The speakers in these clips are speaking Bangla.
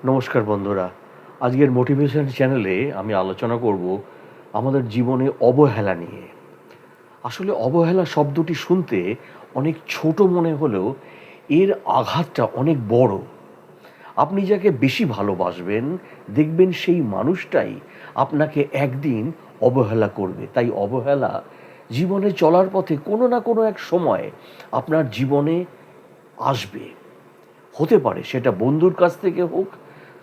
নমস্কার বন্ধুরা। আজকের মোটিভেশন চ্যানেলে আমি আলোচনা করব আমাদের জীবনে অবহেলা নিয়ে। আসলে অবহেলা শব্দটি শুনতে অনেক ছোট মনে হলেও এর আঘাতটা অনেক বড়। আপনি যাকে বেশি ভালোবাসবেন দেখবেন সেই মানুষটাই আপনাকে একদিন অবহেলা করবে। তাই অবহেলা জীবনে চলার পথে কোনো না কোনো এক সময় আপনার জীবনে আসবে। হতে পারে সেটা বন্ধুর কাছ থেকে হোক,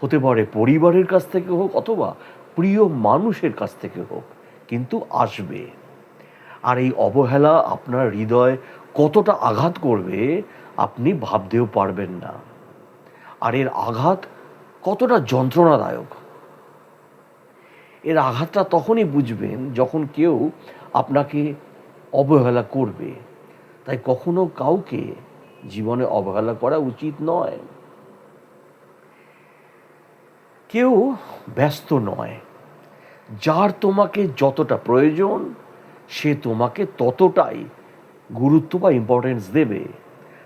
হতে পারে পরিবারের কাছ থেকে হোক, অথবা প্রিয় মানুষের কাছ থেকে হোক, কিন্তু আসবে। আর এই অবহেলা আপনার হৃদয় কতটা আঘাত করবে আপনি ভাবতেও পারবেন না। আর এর আঘাত কতটা যন্ত্রণাদায়ক, এর আঘাতটা তখনই বুঝবেন যখন কেউ আপনাকে অবহেলা করবে। তাই কখনো কাউকে জীবনে অবহেলা করা উচিত নয়। কেউ ব্যস্ত নয়, যার তোমাকে যতটা প্রয়োজন সে তোমাকে ততটাই গুরুত্ব বা ইম্পর্টেন্স দেবে।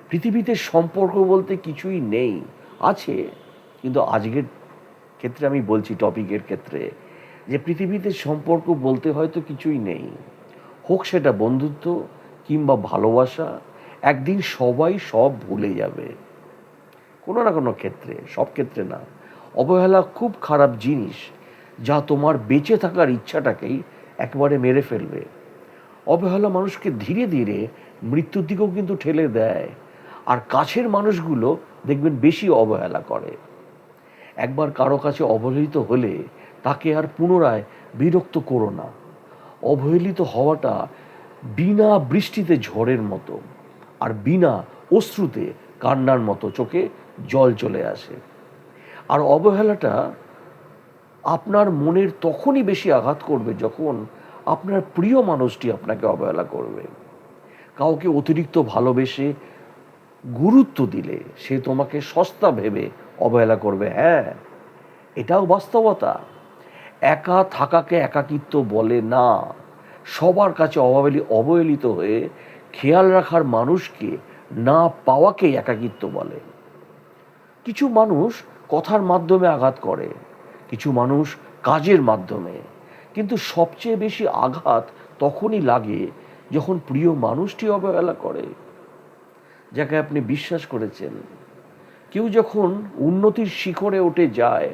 পৃথিবীতে সম্পর্ক বলতে কিছুই নেই, আছে, কিন্তু আজকের ক্ষেত্রে আমি বলছি, টপিকের ক্ষেত্রে, যে পৃথিবীতে সম্পর্ক বলতে হয়তো কিছুই নেই। হোক সেটা বন্ধুত্ব কিংবা ভালোবাসা, একদিন সবাই সব ভুলে যাবে। কোনো না কোনো ক্ষেত্রে, সব ক্ষেত্রে না। অবহেলা খুব খারাপ জিনিস, যা তোমার বেঁচে থাকার ইচ্ছাটাকেই একেবারে মেরে ফেলবে। অবহেলা মানুষকে ধীরে ধীরে মৃত্যুর দিকেও কিন্তু ঠেলে দেয়। আর কাছের মানুষগুলো দেখবেন বেশি অবহেলা করে। একবার কারো কাছে অবহেলিত হলে তাকে আর পুনরায় বিরক্ত করো না। অবহেলিত হওয়াটা বিনা বৃষ্টিতে ঝড়ের মতো, আর বিনা অশ্রুতে কান্নার মতো চোখে জল চলে আসে। আর অবহেলাটা আপনার মনের তখনই বেশি আঘাত করবে যখন আপনার প্রিয় মানুষটি আপনাকে অবহেলা করবে। কাউকে অতিরিক্ত ভালোবেসে গুরুত্ব দিলে সে তোমাকে সস্তা ভেবে অবহেলা করবে। হ্যাঁ, এটাও বাস্তবতা। একা থাকাকে একাকিত্ব বলে না। সবার কাছে অবহেলিত হয়ে খেয়াল রাখার মানুষকে না পাওয়াকেই একাকিত্ব বলে। কিছু মানুষ কথার মাধ্যমে আঘাত করে, কিছু মানুষ কাজের মাধ্যমে, কিন্তু সবচেয়ে বেশি আঘাত তখনই লাগে যখন প্রিয় মানুষটি অবহেলা করে, যাকে আপনি বিশ্বাস করেছেন। কেউ যখন উন্নতির শিখরে উঠে যায়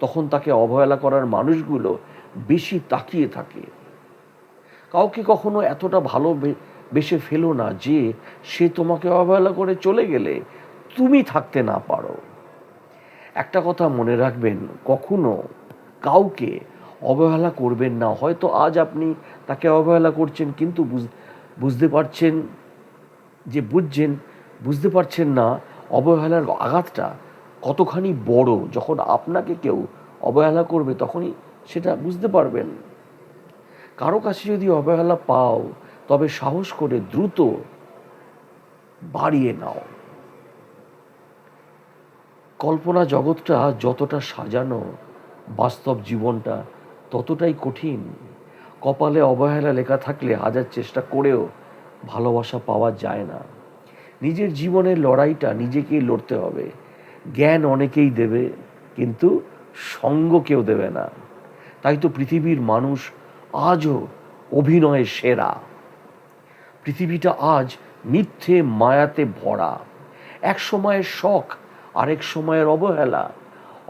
তখন তাকে অবহেলা করার মানুষগুলো বেশি তাকিয়ে থাকে। কাউকে কখনো এতটা বেসে ফেলো না যে সে তোমাকে অবহেলা করে চলে গেলে তুমি থাকতে না পারো। একটা কথা মনে রাখবেন, কখনো কাউকে অবহেলা করবেন না। হয়তো আজ আপনি তাকে অবহেলা করছেন, কিন্তু বুঝতে পারছেন যে বুঝতে পারছেন না অবহেলার আঘাতটা কতখানি বড়। যখন আপনাকে কেউ অবহেলা করবে তখনই সেটা বুঝতে পারবেন। কারো কাছে যদি অবহেলা পাও তবে সাহস করে দ্রুত বাড়িয়ে নাও। কল্পনা জগৎটা যতটা সাজানো, বাস্তব জীবনটা ততটাই কঠিন। কপালে অবহেলা লেখা থাকলে হাজার চেষ্টা করেও ভালোবাসা পাওয়া যায় না। নিজের জীবনের লড়াইটা নিজেকেই লড়তে হবে। জ্ঞান অনেকেই দেবে, কিন্তু সঙ্গ কেউ দেবে না। তাই তো পৃথিবীর মানুষ আজও অভিনয়ে সেরা। পৃথিবীটা আজ মিথ্যে মায়াতে ভরা। এক সময়ের শখ, আরেক সময়ের অবহেলা।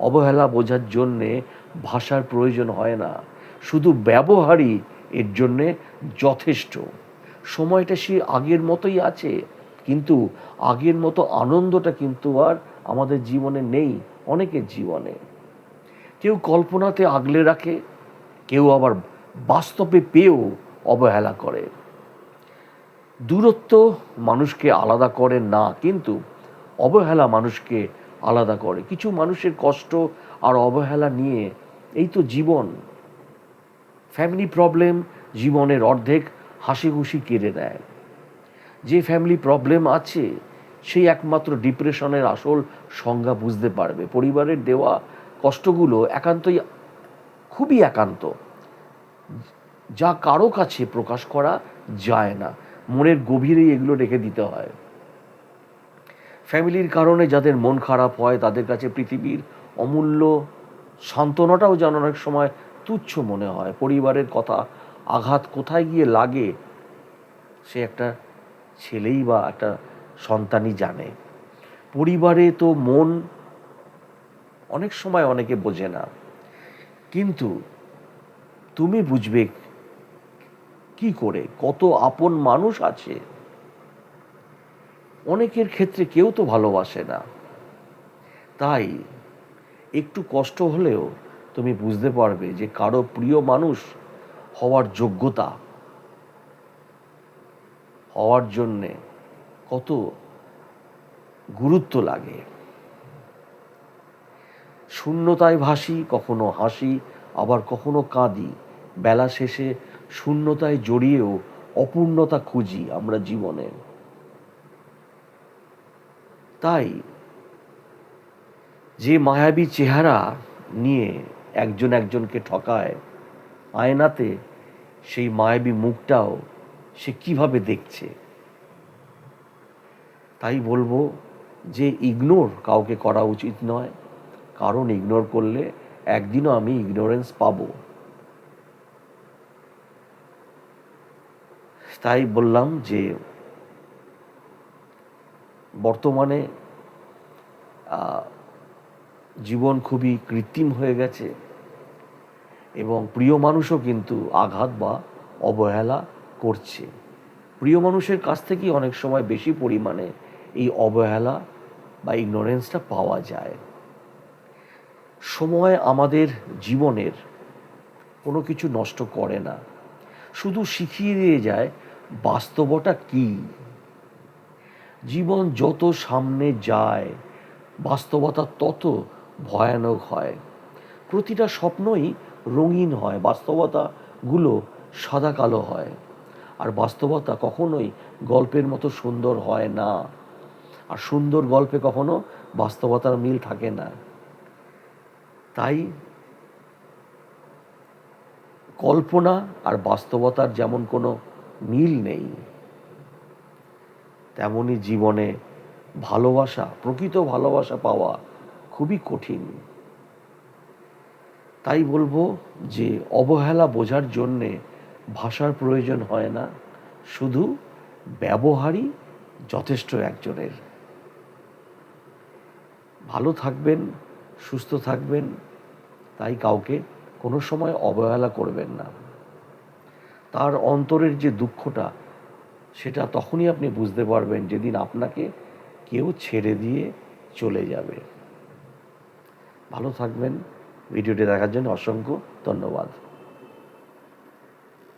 অবহেলা বোঝার জন্যে ভাষার প্রয়োজন হয় না, শুধু ব্যবহারই এর জন্যে যথেষ্ট। সময়টা সে আগের মতোই আছে, কিন্তু আগের মতো আনন্দটা কিন্তু আর আমাদের জীবনে নেই, অনেকের জীবনে। কেউ কল্পনাতে আগলে রাখে, কেউ আবার বাস্তবে পেয়েও অবহেলা করে। দূরত্ব মানুষকে আলাদা করে না, কিন্তু অবহেলা মানুষকে আলাদা করে। কিছু মানুষের কষ্ট আর অবহেলা নিয়ে এই তো জীবন। ফ্যামিলি প্রবলেম জীবনের অর্ধেক হাসি খুশি কেড়ে নেয়। যে ফ্যামিলি প্রবলেম আছে সেই একমাত্র ডিপ্রেশনের আসল সংজ্ঞা বুঝতে পারবে। পরিবারের দেওয়া কষ্টগুলো একান্তই, খুবই একান্ত, যা কারো কাছে প্রকাশ করা যায় না। মনের গভীরেই এগুলো রেখে দিতে হয়। ফ্যামিলির কারণে যাদের মন খারাপ হয় তাদের কাছে পৃথিবীর অমূল্য সান্ত্বনাটাও যেন অনেক সময় তুচ্ছ মনে হয়। পরিবারের কথা আঘাত কোথায় গিয়ে লাগে সে একটা ছেলেই বা একটা সন্তানই জানে। পরিবারে তো মন অনেক সময় অনেকে বোঝে না, কিন্তু তুমি বুঝবে কি করে? কত আপন মানুষ আছে, অনেকের ক্ষেত্রে কেউ তো ভালোবাসে না। তাই একটু কষ্ট হলেও তুমি বুঝতে পারবে যে কারো প্রিয় মানুষ হওয়ার যোগ্যতা হওয়ার জন্যে কত গুরুত্ব লাগে। শূন্যতায় ভাসি, কখনো হাসি, আবার কখনো কাঁদি। বেলা শেষে শূন্যতায় জড়িয়েও অপূর্ণতা খুঁজি আমরা জীবনে। তাই যে মায়াবী চেহারা নিয়ে একজন একজনকে ঠকায়, আয়নাতে সেই মায়াবী মুখটাও সে কিভাবে দেখছে। তাই বলবো যে ইগনোর কাউকে করা উচিত নয়, কারণ ইগনোর করলে একদিনও আমি ইগনোরেন্স পাবো। তাই বললাম যে বর্তমানে জীবন খুবই কৃত্রিম হয়ে গেছে এবং প্রিয় মানুষও কিন্তু আঘাত বা অবহেলা করছে। প্রিয় মানুষের কাছ থেকেই অনেক সময় বেশি পরিমাণে এই অবহেলা বা ইগনোরেন্সটা পাওয়া যায়। সময় আমাদের জীবনের কোনো কিছু নষ্ট করে না, শুধু শিখিয়ে দিয়ে যায় বাস্তবতা কী। জীবন যত সামনে যায় বাস্তবতা তত ভয়ানক হয়। প্রতিটা স্বপ্নই রঙিন হয়, বাস্তবতাগুলো সাদা কালো হয়। আর বাস্তবতা কখনোই গল্পের মতো সুন্দর হয় না, আর সুন্দর গল্পে কখনো বাস্তবতার মিল থাকে না। তাই কল্পনা আর বাস্তবতার যেমন কোনো মিল নেই, তেমনই জীবনে ভালোবাসা, প্রকৃত ভালোবাসা পাওয়া খুবই কঠিন। তাই বলবো যে অবহেলা বোঝার জন্যে ভাষার প্রয়োজন হয় না, শুধু ব্যবহারই যথেষ্ট একজনের। ভালো থাকবেন, সুস্থ থাকবেন, তাই কাউকে কোনো সময় অবহেলা করবেন না। তার অন্তরের যে দুঃখটা সেটা তখনই আপনি বুঝতে পারবেন যেদিন আপনাকে কেউ ছেড়ে দিয়ে চলে যাবে। ভালো থাকবেন। ভিডিওটি দেখার জন্য অসংখ্য ধন্যবাদ।